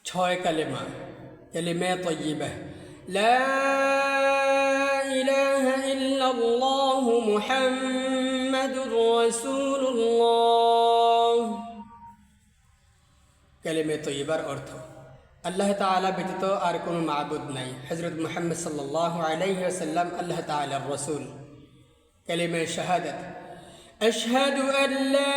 ছয় কালেমা, কালিমে তয়্যিবা। লা ইলাহা ইল্লাল্লাহু মুহাম্মাদুর রাসূলুল্লাহ। কালিমে তয়্যিবার অর্থ আল্লাহ তাআলা ব্যতীত আর কোনো মাবুদ নাই। হযরত মুহাম্মদ সাল্লাল্লাহু আলাইহি ওয়াসাল্লাম আল্লাহ তাআলার রাসূল। কালিমে শাহাদাত, আশহাদু আল লা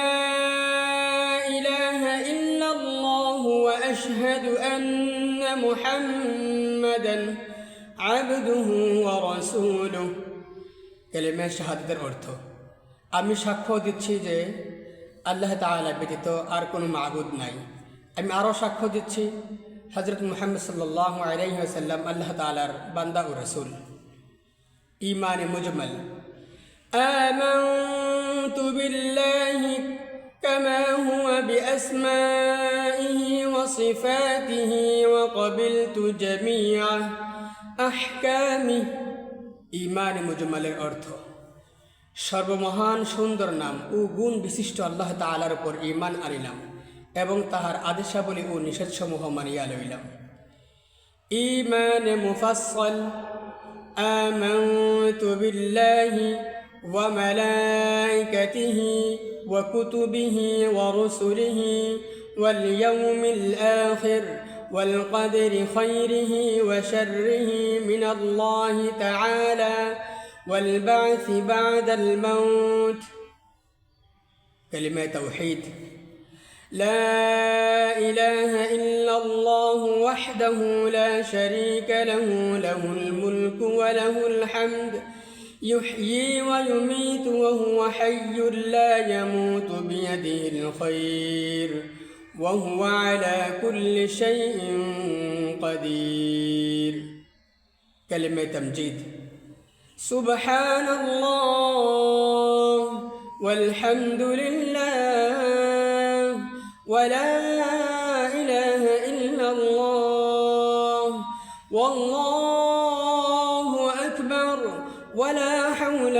ইলাহা ইল্লাল্লাহু ওয়া আশহাদু আন্না মুহাম্মাদান আবদুহু ওয়া রাসূলুহু। কালিমে শাহাদাতের অর্থ আমি সাক্ষ্য দিচ্ছি যে আল্লাহ তাআলা ব্যতীত আর কোনো মাবুদ নাই। আমি আরও সাক্ষ্য দিচ্ছি হযরত মুহাম্মদ সাল্লাল্লাহু আলাইহি ওয়াসাল্লাম আল্লাহ তাআলার বান্দা ও রাসূল। ঈমান মুজমাল, আমানতু বিল্লাহি কামা হুয়া বিআসমাইহি ওয়া সিফাতিহি ওয়া ক্বাবিলতু জামিআ আহকামিহি। ঈমান মুজমালের অর্থ সর্বমহান সুন্দর নাম ও গুণ বিশিষ্ট আল্লাহ তাআলার উপর ঈমান আনিলাম এবং তাহার আদেশাবলী ও নিষেধসমূহ মানিয়া লইলাম। ঈমান মুফাসসাল, আমানতু বিল্লাহি ওয়া মালাইকাতিহি ওয়া কুতুবিহি ওয়া রুসুলিহি ওয়াল ইয়াউমিল আখির ওয়াল কদরি খাইরিহি ওয়া শাররিহি মিনাল্লাহি তাআলা ওয়াল বা'থি বা'দাল মাউত। কালিমা তাওহীদ, لا إله إلا الله وحده لا شريك له له الملك وله الحمد يحيي ويميت وهو حي لا يموت بيده الخير وهو على كل شيء قدير. كلمة تمجيد، سبحان الله والحمد لله ولا إله إلا الله والله أكبر ولا حول